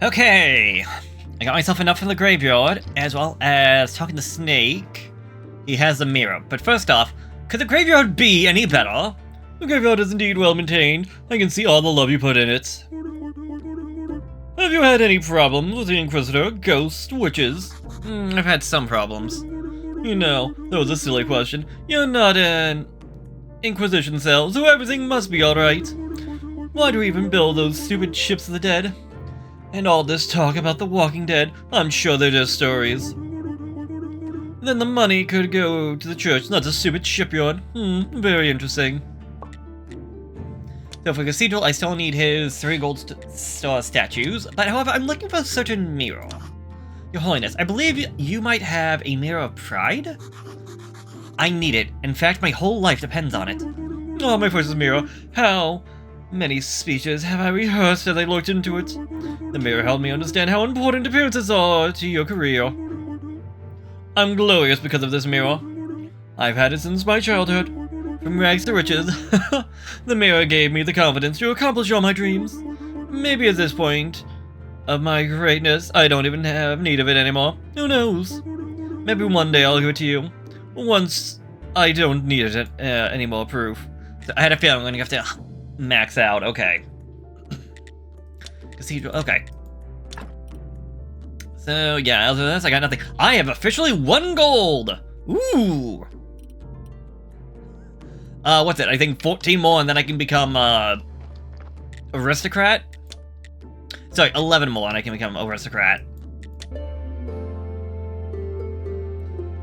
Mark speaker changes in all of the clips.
Speaker 1: Okay, I got myself enough from the graveyard, as well as talking to Snake. He has a mirror, but first off, could the graveyard be any better? The graveyard is indeed well maintained. I can see all the love you put in it. Have you had any problems with the Inquisitor, ghosts, witches? I've had some problems. You know, that was a silly question. You're not an Inquisition cell, so everything must be alright. Why do we even build those stupid ships of the dead? And all this talk about the Walking Dead, I'm sure they're just stories. Then the money could go to the church, not a stupid shipyard. Very interesting. So for Cathedral, I still need his 3 gold star statues, but however, I'm looking for a certain mirror. Your Holiness, I believe you might have a Mirror of Pride? I need it. In fact, my whole life depends on it. Oh, my precious mirror. How many speeches have I rehearsed as I looked into it? The mirror helped me understand how important appearances are to your career. I'm glorious because of this mirror. I've had it since my childhood. From rags to riches. The mirror gave me the confidence to accomplish all my dreams. Maybe at this point of my greatness, I don't even have need of it anymore. Who knows? Maybe one day I'll give it to you. Once I don't need it any more proof. So I had a feeling I'm gonna have to max out. Okay. Cathedral. Okay. So yeah, other than this, I got nothing. I have officially 1 gold. Ooh. What's it? I think 14 more, and then I can become aristocrat. Sorry, 11 more, and I can become aristocrat.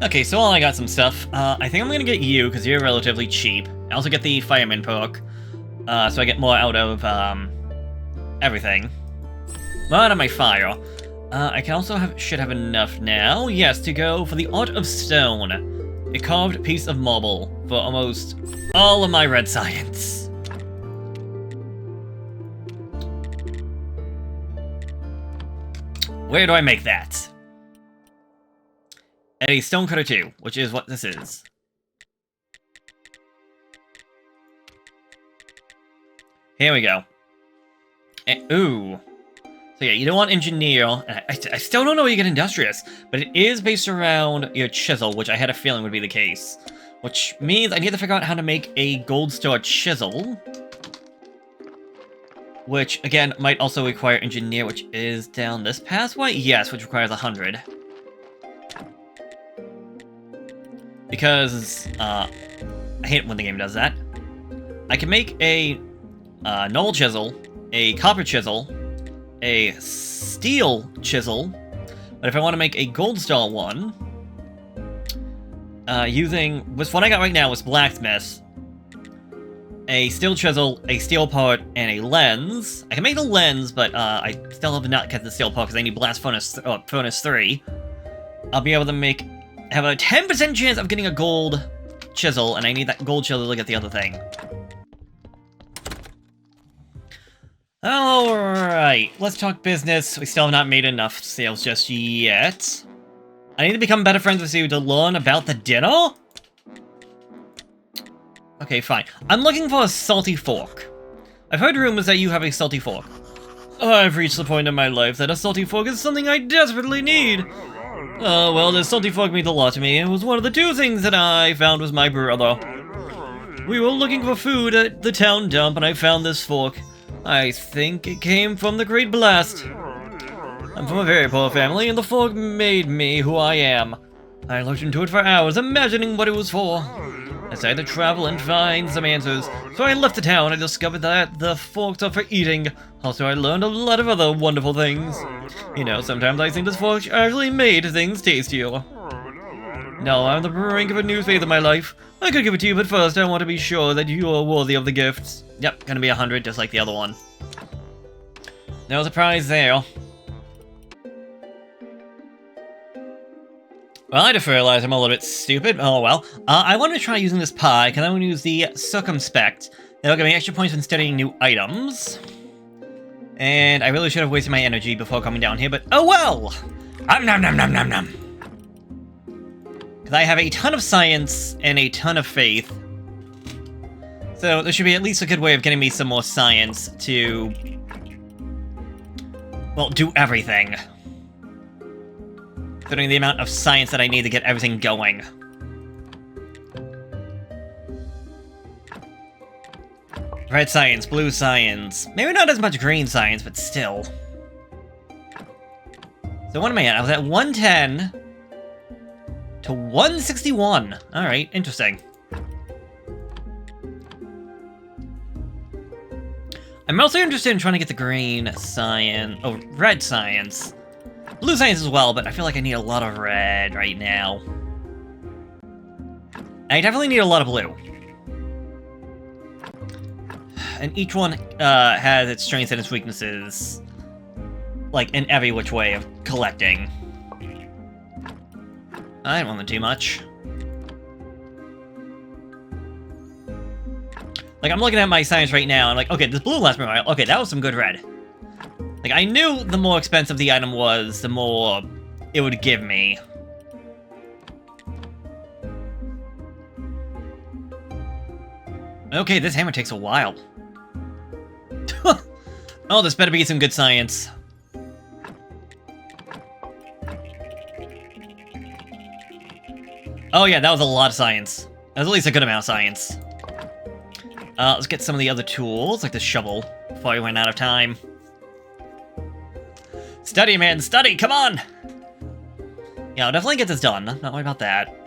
Speaker 1: Okay, so I got some stuff. I think I'm gonna get you, because you're relatively cheap. I also get the fireman perk, so I get more out of, everything. More out of my fire. I can also should have enough now, yes, to go for the Art of Stone. A carved piece of marble for almost all of my red science. Where do I make that? A stonecutter 2, which is what this is. Here we go. Ooh. So yeah, you don't want engineer. I still don't know where you get industrious, but it is based around your chisel, which I had a feeling would be the case. Which means I need to figure out how to make a gold star chisel. Which, again, might also require engineer, which is down this pathway? Yes, which requires 100. Because, I hate it when the game does that. I can make a normal chisel, a copper chisel, a steel chisel, but if I want to make a gold star one, using what I got right now was blacksmith, a steel chisel, a steel part, and a lens. I can make the lens, but I still have not got the steel part because I need blast furnace 3. I'll be able to have a 10% chance of getting a gold chisel, and I need that gold chisel to get the other thing. Alright, let's talk business. We still have not made enough sales just yet. I need to become better friends with you to learn about the dinner? Okay, fine. I'm looking for a salty fork. I've heard rumors that you have a salty fork. I've reached the point in my life that a salty fork is something I desperately need. Well, this salty fork means a lot to me. It was one of the 2 things that I found with my brother. We were looking for food at the town dump, and I found this fork. I think it came from the Great Blast. I'm from a very poor family, and the fork made me who I am. I looked into it for hours, imagining what it was for. I decided to travel and find some answers, so I left the town and discovered that the forks are for eating. Also, I learned a lot of other wonderful things. You know, sometimes I think this fork actually made things tastier. Now I'm on the brink of a new phase of my life. I could give it to you, but first I want to be sure that you are worthy of the gifts. Yep, gonna be 100, just like the other one. No surprise there. Well, I just realized I'm a little bit stupid. Oh well. I want to try using this pie, because I want to use the Circumspect. That'll give me extra points when studying new items. And I really should have wasted my energy before coming down here, but oh well! Nom nom nom nom nom. Because I have a ton of science and a ton of faith. So there should be at least a good way of getting me some more science to well, do everything. Considering the amount of science that I need to get everything going. Red science, blue science. Maybe not as much green science, but still. So what am I at? I was at 110 to 161. Alright, interesting. I'm mostly interested in trying to get the green science... oh, red science. Blue science as well, but I feel like I need a lot of red right now. I definitely need a lot of blue. And each one has its strengths and its weaknesses, like, in every which way of collecting. I don't want them too much. Like, I'm looking at my science right now, and I'm like, okay, this blue lasts me a while. Okay, that was some good red. Like, I knew the more expensive the item was, the more it would give me. Okay, this hammer takes a while. Oh, this better be some good science. Oh yeah, that was a lot of science. That was at least a good amount of science. Let's get some of the other tools, like the shovel, before I run out of time. Study, man, study, come on! Yeah, I'll definitely get this done. Not worried about that.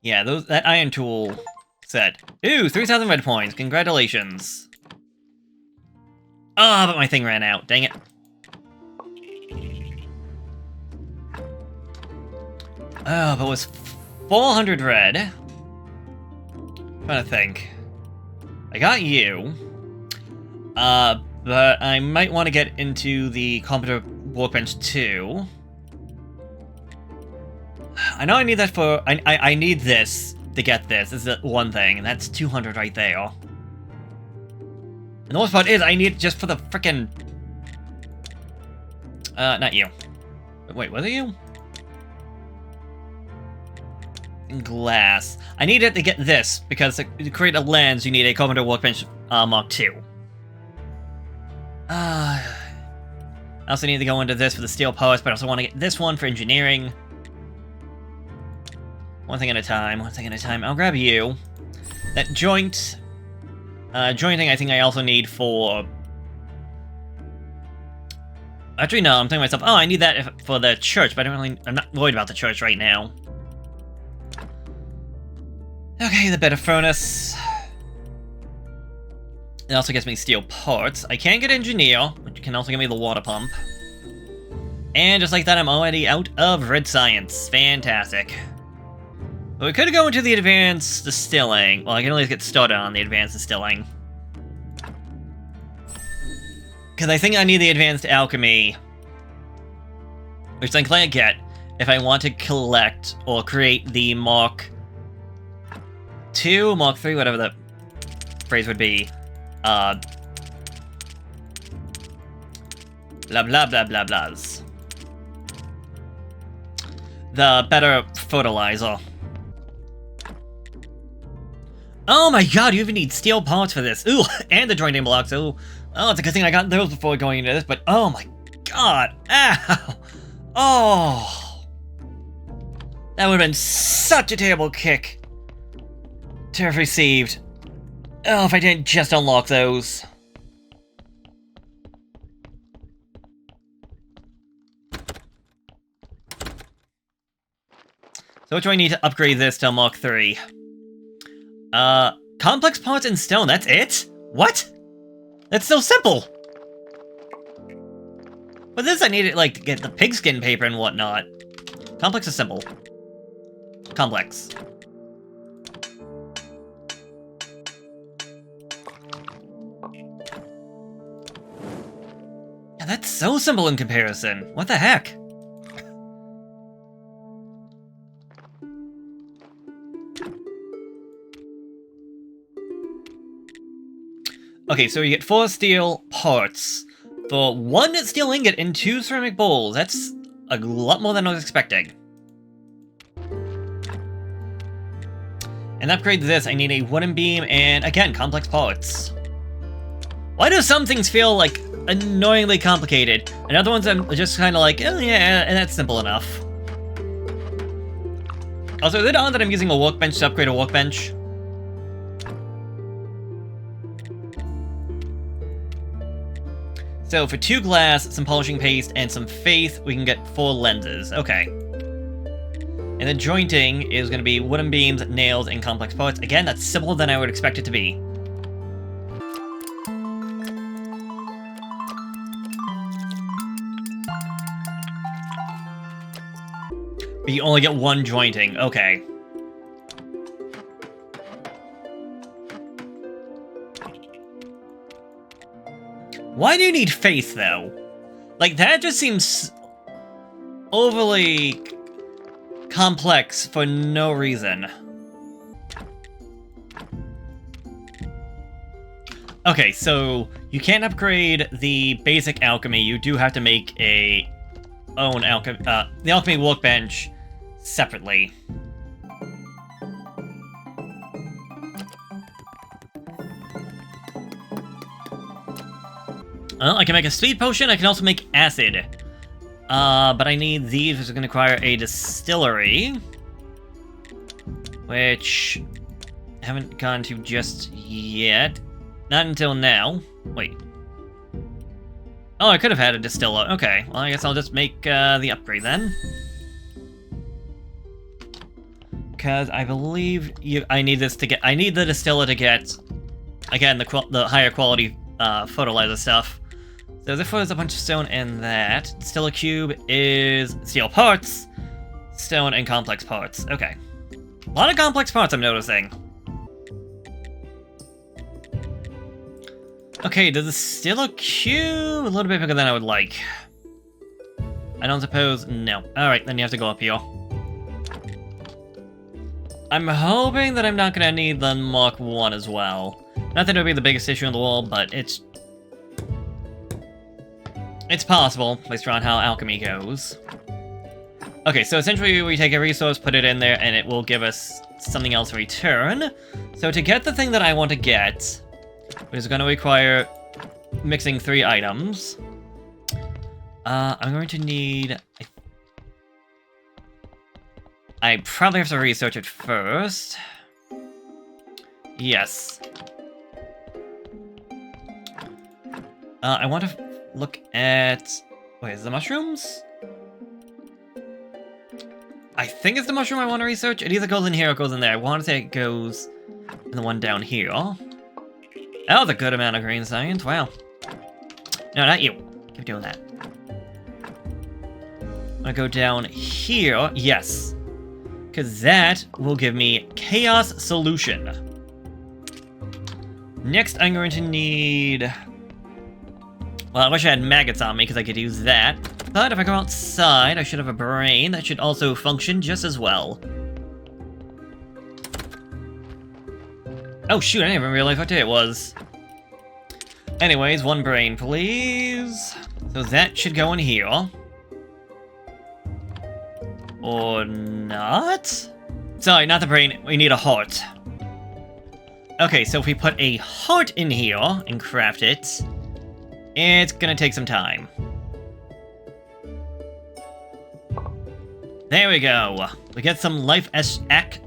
Speaker 1: Yeah, that iron tool set. Ooh, 3,000 red points. Congratulations. Ah, but my thing ran out. Dang it. Oh, but it was 400 red. I'm trying to think. I got you. But I might want to get into the computer workbench too. I know I need that for... I need this to get this. This is one thing, and that's 200 right there. And the worst part is I need it just for the frickin'... not you. Wait, was it you? Glass. I need it to get this, because to create a lens, you need a Commander Workbench Mark II. I also need to go into this for the steel parts, but I also want to get this one for engineering. One thing at a time, one thing at a time. I'll grab you. That joint... jointing I think I also need for... Actually, no, I'm thinking to myself, oh, I need that for the church, but I'm not worried about the church right now. Okay, the better furnace. It also gets me steel parts. I can get engineer, which can also give me the water pump. And just like that, I'm already out of red science. Fantastic. But we could go into the advanced distilling. Well, I can at least get started on the advanced distilling. Because I think I need the advanced alchemy. Which I can't get if I want to collect or create the Mark II, Mark III, whatever the phrase would be. Blah blah blah blah blahs. The better fertilizer. Oh my god, you even need steel parts for this. Ooh, and the jointing blocks. Ooh. Oh, it's a good thing I got those before going into this, but oh my god. Ow. Oh. That would have been such a terrible kick to have received. Oh, if I didn't just unlock those. So which do I need to upgrade this to Mark III? Complex parts in stone, that's it? What? That's so simple! But this I needed, like, to get the pigskin paper and whatnot. Complex is simple. Complex. Yeah, that's so simple in comparison. What the heck? Okay, so you get 4 steel parts for 1 steel ingot and 2 ceramic bowls. That's a lot more than I was expecting. And upgrade this, I need a wooden beam and, again, complex parts. Why do some things feel, like, annoyingly complicated, and other ones I'm just kind of like, oh yeah, and that's simple enough. Also, is it odd that I'm using a workbench to upgrade a workbench? So for 2 glass, some polishing paste, and some faith, we can get 4 lenses. Okay. And the jointing is going to be wooden beams, nails, and complex parts. Again, that's simpler than I would expect it to be. But you only get 1 jointing. Okay. Why do you need faith, though? Like, that just seems overly complex for no reason. Okay, so you can't upgrade the basic alchemy. You do have to make the alchemy workbench separately. Well, I can make a speed potion, I can also make acid. But I need these, which is going to require a distillery. Which I haven't gone to just yet. Not until now. Wait. Oh, I could have had a distiller. Okay, well, I guess I'll just make the upgrade then. Because I believe I need this to get... I need the distiller to get, again, the higher quality fertilizer stuff. So therefore there's a bunch of stone in that. Distiller cube is steel parts, stone, and complex parts. Okay. A lot of complex parts I'm noticing. Okay, the distiller cube a little bit bigger than I would like. I don't suppose... No. Alright, then you have to go up here. I'm hoping that I'm not going to need the Mark 1 as well. Not that it would be the biggest issue in the world, but it's possible, based on how alchemy goes. Okay, so essentially we take a resource, put it in there, and it will give us something else in return. So to get the thing that I want to get, which is going to require mixing 3 items, I'm going to need... I probably have to research it first. Yes. I want to look at... Wait, is the mushrooms? I think it's the mushroom I want to research. It either goes in here or goes in there. I want to say it goes in the one down here. Oh, that's a good amount of green science. Wow. No, not you. Keep doing that. I'm gonna go down here. Yes. Because that will give me Chaos Solution. Next, I'm going to need... Well, I wish I had maggots on me, because I could use that. But if I go outside, I should have a brain that should also function just as well. Oh shoot, I didn't even realize what day it was. Anyways, 1 brain, please. So that should go in here. Or not? Sorry, not the brain. We need a heart. Okay, so if we put a heart in here and craft it, it's gonna take some time. There we go. We get some life extract.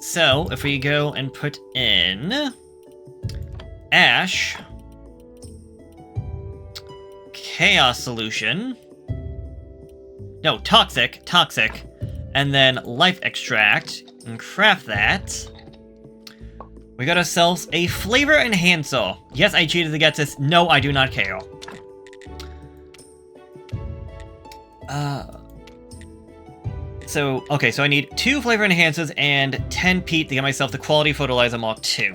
Speaker 1: So, if we go and put in ash, chaos solution, no, toxic, and then life extract, and craft that, we got ourselves a flavor enhancer. Yes, I cheated to get this. No, I do not care. Okay, so I need 2 flavor enhancers and 10 peat to get myself the quality fertilizer Mark 2,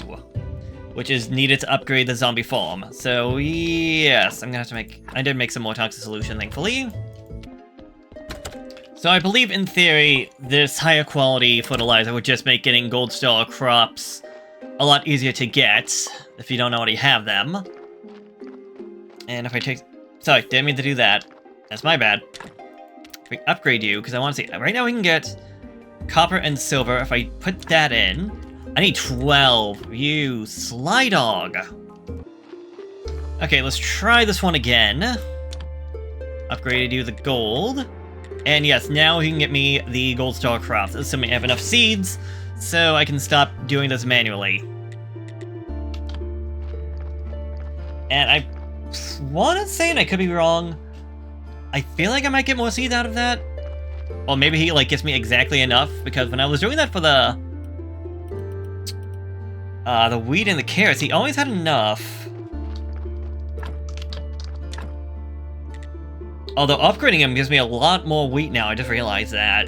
Speaker 1: which is needed to upgrade the zombie farm. So, yes, I'm gonna have to make... I did make some more toxic solution, thankfully. So I believe, in theory, this higher quality fertilizer would just make getting gold star crops a lot easier to get, if you don't already have them. And if I take... Sorry, didn't mean to do that. That's my bad. We upgrade you, because I want to see... Right now we can get copper and silver. If I put that in, I need 12. You sly dog. Okay, let's try this one again. Upgraded you the gold. And yes, now he can get me the gold star craft, assuming I have enough seeds, so I can stop doing this manually. And I want to say, and I could be wrong, I feel like I might get more seeds out of that. Or maybe he, like, gets me exactly enough, because when I was doing that for the wheat and the carrots, he always had enough. Although upgrading him gives me a lot more wheat now, I just realized that.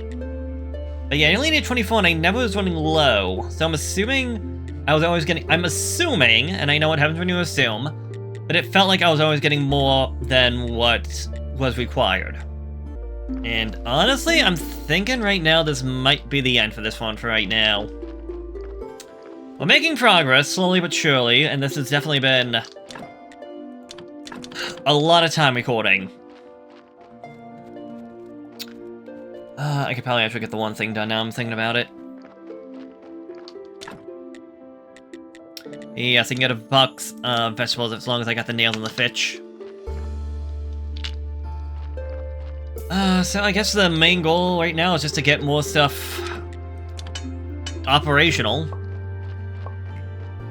Speaker 1: But yeah, I only need 24 and I never was running low. So I'm assuming I was always getting... I'm assuming, and I know what happens when you assume, but it felt like I was always getting more than what was required. And honestly, I'm thinking right now this might be the end for this one for right now. We're making progress, slowly but surely, and this has definitely been a lot of time recording. I could probably actually get the one thing done now I'm thinking about it. Yes, I can get a box of vegetables as long as I got the nails and the fitch. So I guess the main goal right now is just to get more stuff operational.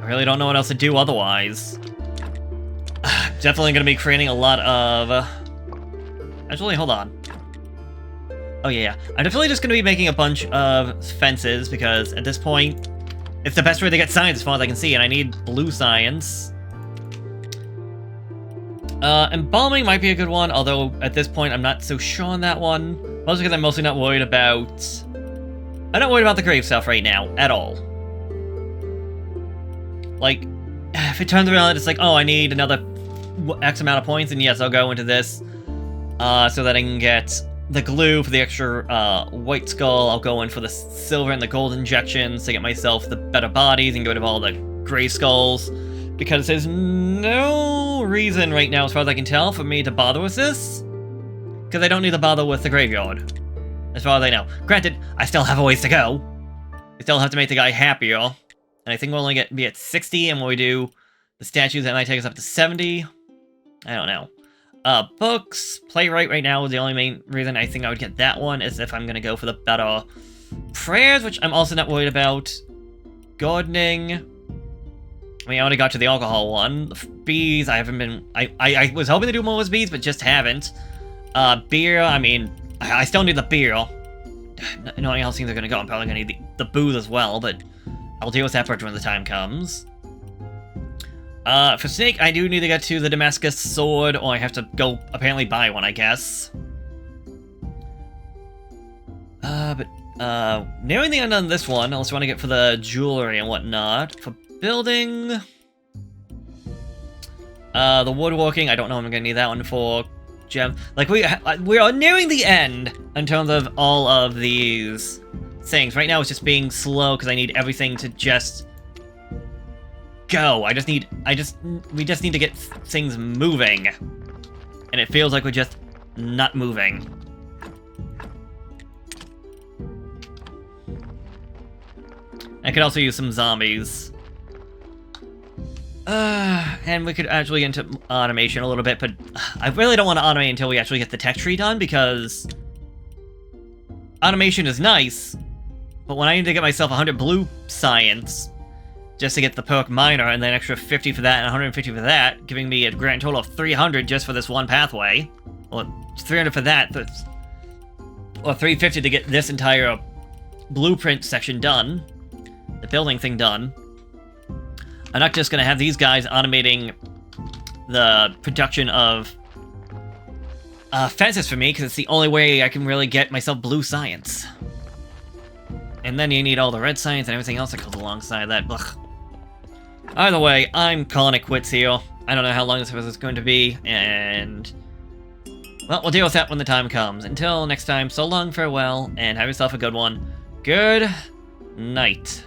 Speaker 1: I really don't know what else to do otherwise. Definitely gonna be creating a lot of... Actually, hold on. Oh yeah, I'm definitely just going to be making a bunch of fences, because at this point, it's the best way to get science as far as I can see, and I need blue science. Embalming might be a good one, although at this point I'm not so sure on that one. Mostly because I'm mostly not worried about... I'm not worried about the grave stuff right now, at all. Like, if it turns around it's like, oh, I need another X amount of points, and yes, I'll go into this, so that I can get... the glue for the extra white skull. I'll go in for the silver and the gold injections to get myself the better bodies and get rid of all the gray skulls. Because there's no reason right now, as far as I can tell, for me to bother with this. Because I don't need to bother with the graveyard. As far as I know. Granted, I still have a ways to go. I still have to make the guy happier. And I think we'll only be at 60, and when we do the statues, that might take us up to 70. I don't know. Books, playwright right now is the only main reason I think I would get that one, is if I'm gonna go for the better prayers, which I'm also not worried about. Gardening. I mean, I already got to the alcohol one. The bees, I haven't been... I was hoping to do more with bees, but just haven't. Beer, I mean, I still need the beer. Knowing how things are gonna go, I'm probably gonna need the booze as well, but I'll deal with that part when the time comes. For Snake, I do need to get to the Damascus sword, or I have to go apparently buy one, I guess. Nearing the end on this one, unless you want to get for the jewelry and whatnot. For building... the woodworking, I don't know if I'm gonna need that one for gem. Like, we are nearing the end in terms of all of these things. Right now it's just being slow, because I need everything to just... go. We just need to get things moving. And it feels like we're just not moving. I could also use some zombies. And we could actually get into automation a little bit, but I really don't want to automate until we actually get the tech tree done, because automation is nice, but when I need to get myself 100 blue science just to get the perk minor, and then extra 50 for that and 150 for that, giving me a grand total of 300 just for this one pathway. Or 300 for that, or 350 to get this entire blueprint section done. The building thing done. I'm not just gonna have these guys automating the production of fences for me, because it's the only way I can really get myself blue science. And then you need all the red science and everything else that goes alongside that. Ugh. Either way, I'm calling it quits here. I don't know how long this episode is going to be, and... well, we'll deal with that when the time comes. Until next time, so long, farewell, and have yourself a good one. Good night.